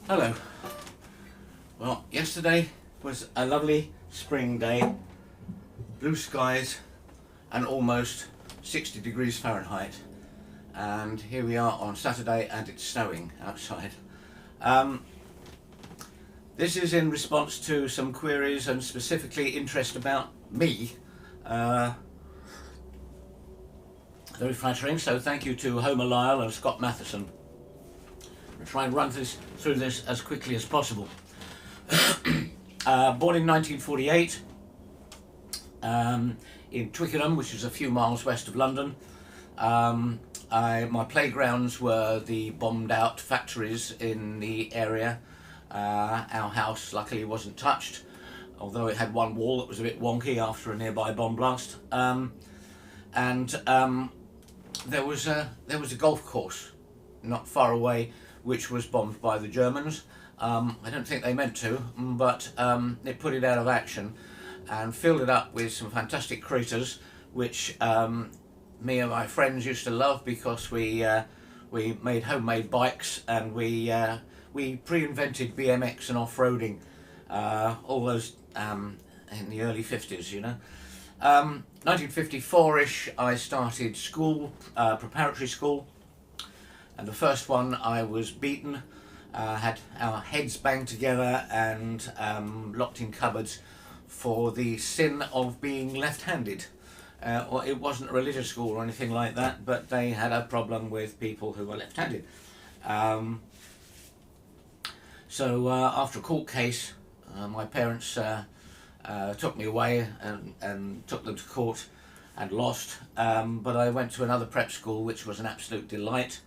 Hello. Well, yesterday was a lovely spring day, blue skies and almost 60 degrees Fahrenheit, and here we are on Saturday and it's snowing outside. This is in response to some queries and specifically interest about me. Very flattering, so thank you to Homer Lyle and Scott Matheson. I'll try and run through this as quickly as possible. Born in 1948 in Twickenham, which is a few miles west of London. My playgrounds were the bombed out factories in the area. Our house luckily wasn't touched, although it had one wall that was a bit wonky after a nearby bomb blast. There was a golf course not far away which was bombed by the Germans. I don't think they meant to, but they put it out of action and filled it up with some fantastic craters, which me and my friends used to love because we made homemade bikes, and we pre-invented BMX and off-roading, all those in the early 50s, you know. 1954-ish, I started school, preparatory school, and the first one I was beaten, had our heads banged together and locked in cupboards for the sin of being left-handed. Well, it wasn't a religious school or anything like that, but they had a problem with people who were left-handed. So after a court case, my parents took me away and took them to court and lost, but I went to another prep school which was an absolute delight,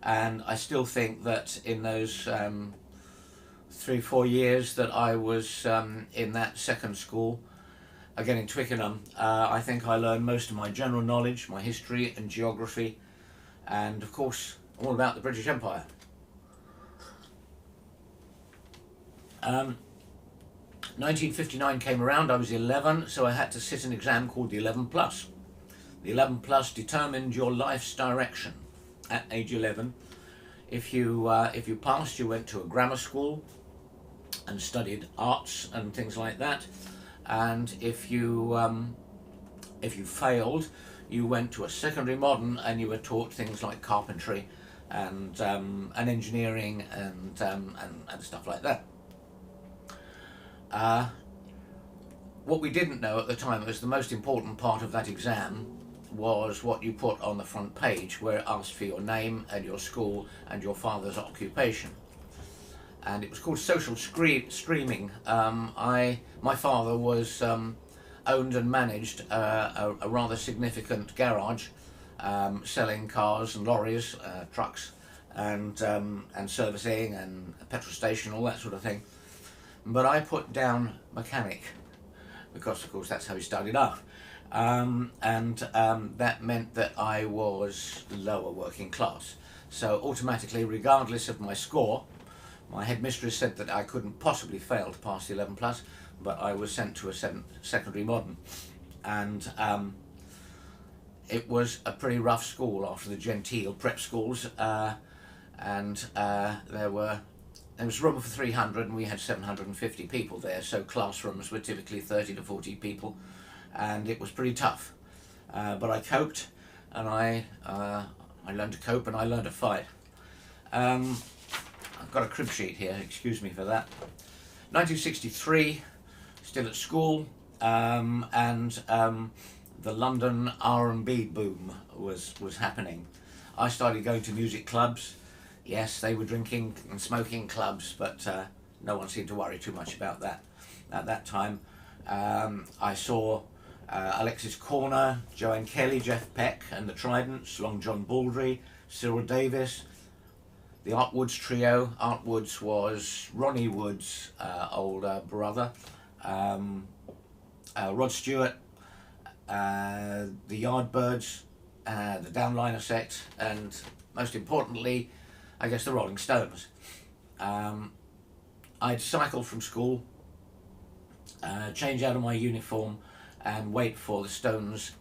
and I still think that in those 3-4 years that I was in that second school, again in Twickenham, I think I learned most of my general knowledge, my history and geography, and of course all about the British Empire. 1959 came around, I was 11, so I had to sit an exam called the 11 plus. The 11 plus determined your life's direction at age 11. If you passed, you went to a grammar school and studied arts and things like that, and if you failed, you went to a secondary modern and you were taught things like carpentry and engineering and stuff like that. What we didn't know at the time was the most important part of that exam was what you put on the front page, where it asked for your name and your school and your father's occupation. And it was called social streaming. My father was owned and managed a rather significant garage, selling cars and lorries, trucks, and servicing and a petrol station, all that sort of thing. But I put down mechanic because, of course, that's how he started off. That meant that I was lower working class. So automatically, regardless of my score, my headmistress said that I couldn't possibly fail to pass the 11 plus, but I was sent to a secondary modern. And it was a pretty rough school after the genteel prep schools, there was room for 300 and we had 750 people there, so classrooms were typically 30 to 40 people, and it was pretty tough. But I coped, and I learned to cope and I learned to fight. I've got a crib sheet here, excuse me for that. 1963, still at school, and the London R&B boom was happening. I started going to music clubs. Yes, they were drinking and smoking clubs, but no one seemed to worry too much about that at that time. I saw Alexis Corner, Joanne Kelly, Jeff Peck and the Tridents, Long John Baldry, Cyril Davis, the Art Woods trio. Art Woods was Ronnie Wood's older brother, Rod Stewart, the Yardbirds, the Downliner Sect, and most importantly, I guess, the Rolling Stones. I'd cycle from school, change out of my uniform and wait for the Stones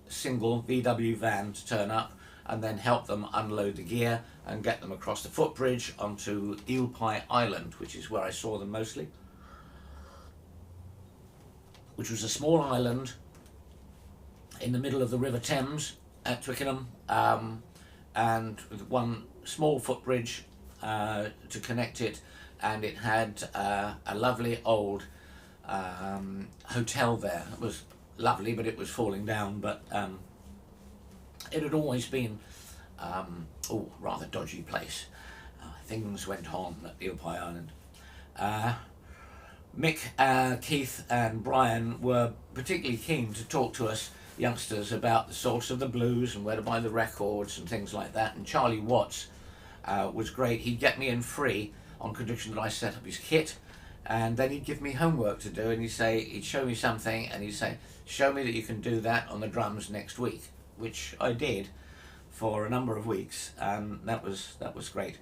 single VW van to turn up, and then help them unload the gear and get them across the footbridge onto Eel Pie Island, which is where I saw them mostly, which was a small island in the middle of the River Thames at Twickenham, and with one small footbridge to connect it, and it had a lovely old hotel there. It was lovely, but it was falling down, but it had always been rather dodgy place. Things went on at Eel Pie Island. Mick, Keith and Brian were particularly keen to talk to us youngsters about the source of the blues and where to buy the records and things like that, and Charlie Watts was great. He'd get me in free on condition that I set up his kit, and then he'd give me homework to do, and he'd show me something and he'd say, show me that you can do that on the drums next week, which I did for a number of weeks, and that was great.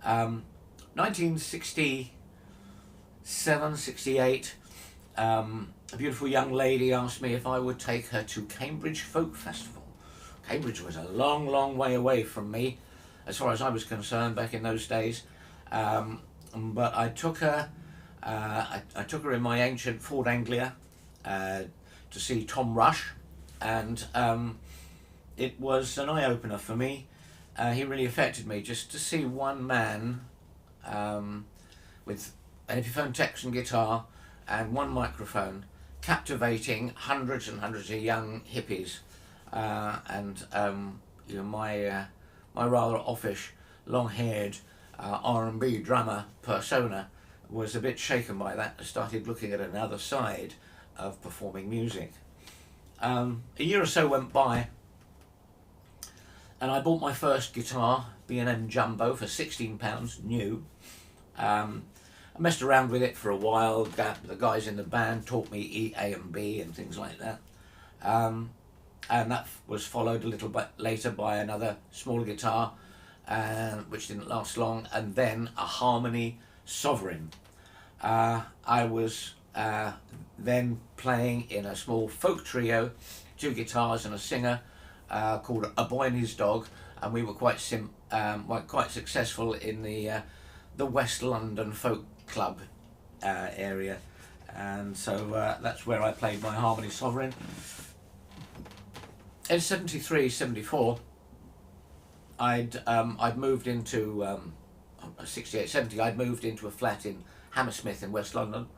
1967, 68, a beautiful young lady asked me if I would take her to Cambridge Folk Festival. Cambridge was a long way away from me as far as I was concerned back in those days, but I took her I took her in my ancient Ford Anglia to see Tom Rush, and it was an eye-opener for me. He really affected me, just to see one man with an Epiphone Texan guitar and one microphone captivating hundreds and hundreds of young hippies, and my rather offish, long-haired R&B drummer persona was a bit shaken by that and started looking at another side of performing music. A year or so went by, and I bought my first guitar, B&M Jumbo, for £16 new. I messed around with it for a while. The guys in the band taught me E, A and B and things like that. And that was followed a little bit later by another small guitar, which didn't last long, and then a Harmony Sovereign. I was then playing in a small folk trio, 2 guitars and a singer, called A Boy and His Dog, and we were quite successful in the West London folk club area, and so that's where I played my Harmony Sovereign. In 73, 74, I'd moved into 68, 70. I'd moved into a flat in Hammersmith in West London,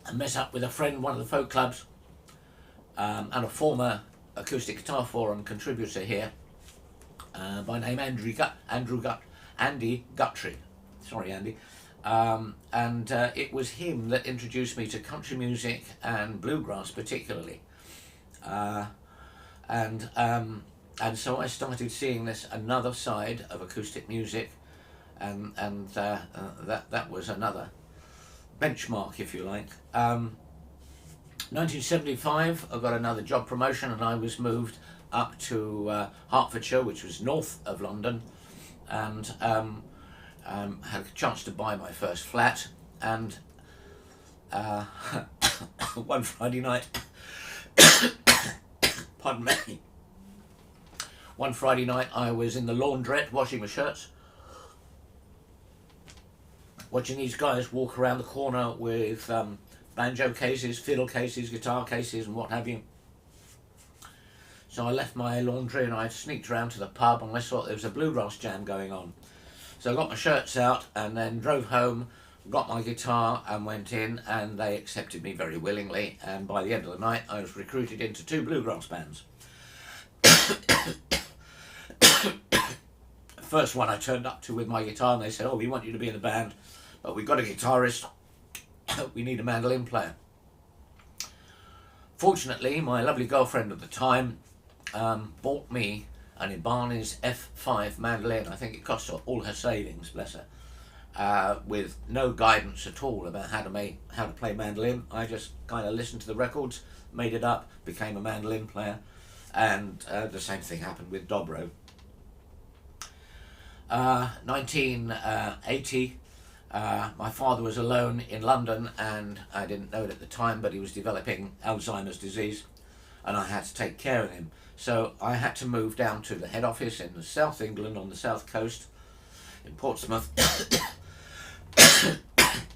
and met up with a friend, one of the folk clubs, and a former acoustic guitar forum contributor here, by name Andy Guthrie. Sorry, Andy. And it was him that introduced me to country music and bluegrass particularly. And so I started seeing this another side of acoustic music, and that was another benchmark, if you like. 1975, I got another job promotion, and I was moved up to Hertfordshire, which was north of London, and had a chance to buy my first flat. And one Friday night, pardon me, one Friday night I was in the laundrette washing my shirts, watching these guys walk around the corner with banjo cases, fiddle cases, guitar cases and what have you. So I left my laundry and I sneaked around to the pub, and I saw there was a bluegrass jam going on. So I got my shirts out and then drove home, got my guitar and went in, and they accepted me very willingly, and by the end of the night I was recruited into 2 bluegrass bands. First one I turned up to with my guitar, and they said, oh, we want you to be in the band, but we've got a guitarist, we need a mandolin player. Fortunately, my lovely girlfriend at the time bought me an Ibanez F5 mandolin. I think it cost her all her savings, bless her, with no guidance at all about how to play mandolin. I just kind of listened to the records, made it up, became a mandolin player, and the same thing happened with dobro. 1980, my father was alone in London, and I didn't know it at the time, but he was developing Alzheimer's disease. and I had to take care of him. So I had to move down to the head office in the South England on the south coast in Portsmouth,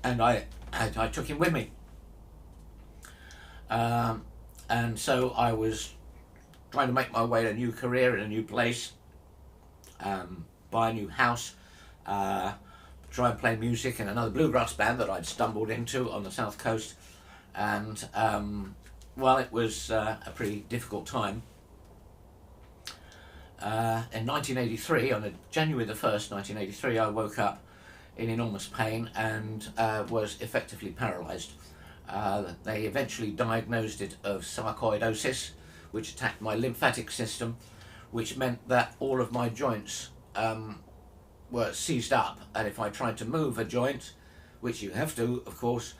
and I took him with me. And so I was trying to make my way to a new career in a new place, buy a new house, try and play music in another bluegrass band that I'd stumbled into on the south coast, and well, it was a pretty difficult time. In 1983, on January the 1st, 1983, I woke up in enormous pain and was effectively paralysed. They eventually diagnosed it of sarcoidosis, which attacked my lymphatic system, which meant that all of my joints were seized up, and if I tried to move a joint, which you have to, of course,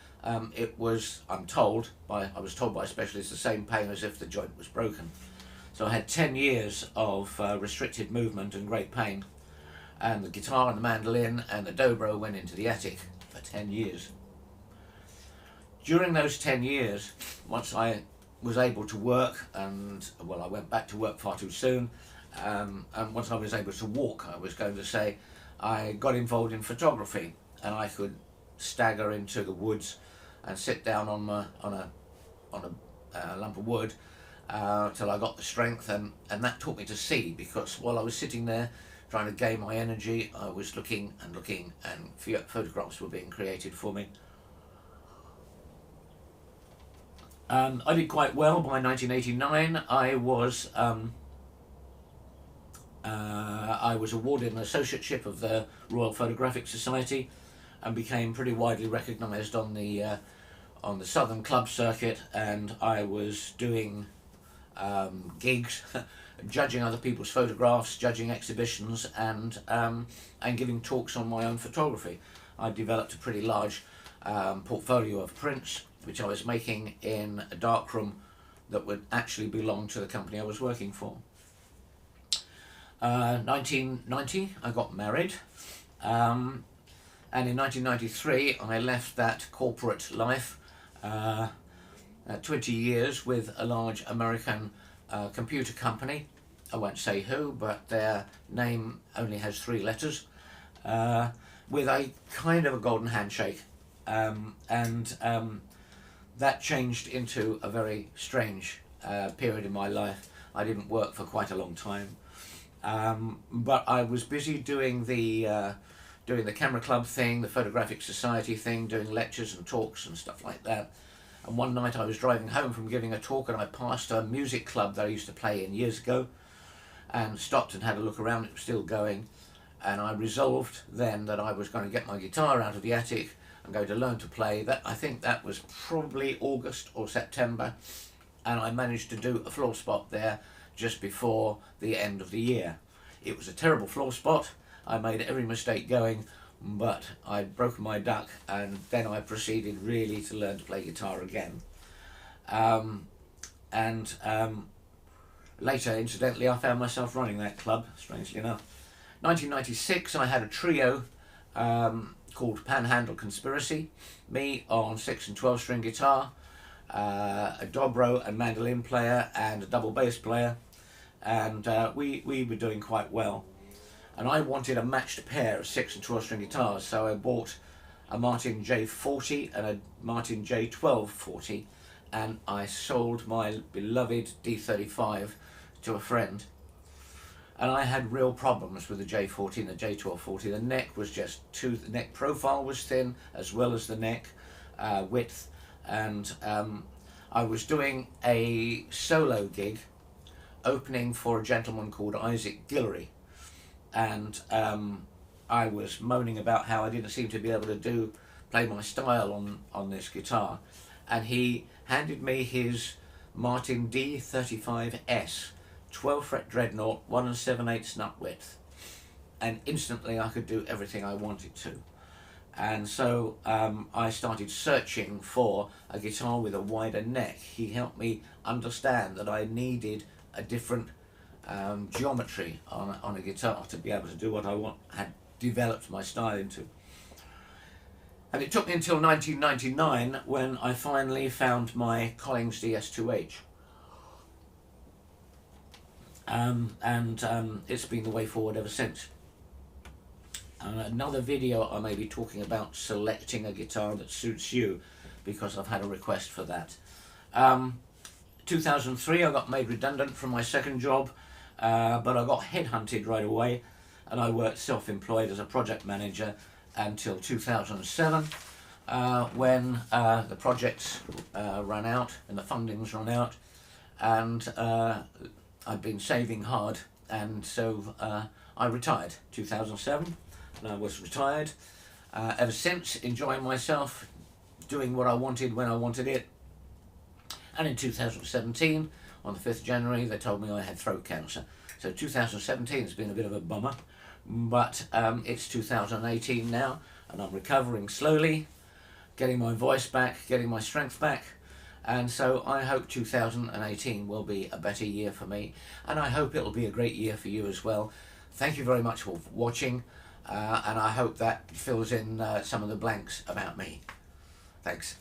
it was, I was told by specialists, the same pain as if the joint was broken. So I had 10 years of restricted movement and great pain, and the guitar and the mandolin and the dobro went into the attic for 10 years. During those 10 years, once I was able to work, and well, I went back to work far too soon, and once I was able to walk, I was going to say, I got involved in photography, and I could stagger into the woods and sit down on a lump of wood till I got the strength, and that taught me to see, because while I was sitting there trying to gain my energy, I was looking, and photographs were being created for me. I did quite well. By 1989, I was awarded an associateship of the Royal Photographic Society, and became pretty widely recognised on the Southern Club circuit, and I was doing gigs, judging other people's photographs, judging exhibitions, and giving talks on my own photography. I developed a pretty large portfolio of prints, which I was making in a darkroom that would actually belong to the company I was working for. 1990, I got married, and in 1993 I left that corporate life, 20 years with a large American computer company. I won't say who, but their name only has 3 letters, with a kind of a golden handshake, and that changed into a very strange period in my life. I didn't work for quite a long time, but I was busy doing the camera club thing, the photographic society thing, doing lectures and talks and stuff like that. And one night I was driving home from giving a talk, and I passed a music club that I used to play in years ago, and stopped and had a look around. It was still going, and I resolved then that I was going to get my guitar out of the attic and go to learn to play. That, I think that was probably August or September, and I managed to do a floor spot there just before the end of the year. It was a terrible floor spot. I made every mistake going, but I'd broken my duck, and then I proceeded really to learn to play guitar again. Later, incidentally, I found myself running that club, strangely enough. 1996, I had a trio called Panhandle Conspiracy, me on 6 and 12 string guitar, a dobro and mandolin player, and a double bass player, and we were doing quite well. And I wanted a matched pair of 6 and 12 string guitars, so I bought a Martin J40 and a Martin J1240, and I sold my beloved D35 to a friend. And I had real problems with the J40 and the J1240. The neck was just the neck profile was thin, as well as the neck width. And I was doing a solo gig opening for a gentleman called Isaac Guillory. And I was moaning about how I didn't seem to be able to play my style on this guitar. And he handed me his Martin D35S. 12 fret dreadnought, 1 7/8 nut width, and instantly I could do everything I wanted to. And so I started searching for a guitar with a wider neck. He helped me understand that I needed a different geometry on a guitar to be able to do what I had developed my style into. And it took me until 1999 when I finally found my Collings DS2H. and it's been the way forward ever since. Another video I may be talking about selecting a guitar that suits you, because I've had a request for that. 2003 I got made redundant from my second job, but I got headhunted right away, and I worked self-employed as a project manager until 2007, when the projects ran out and the fundings ran out, and I'd been saving hard, and so I retired 2007, and I was retired ever since, enjoying myself, doing what I wanted when I wanted it. And in 2017, on the 5th of January, they told me I had throat cancer. So 2017 has been a bit of a bummer, but it's 2018 now, and I'm recovering slowly, getting my voice back, getting my strength back, and so I hope 2018 will be a better year for me, and I hope it'll be a great year for you as well. Thank you very much for watching, and I hope that fills in some of the blanks about me. Thanks.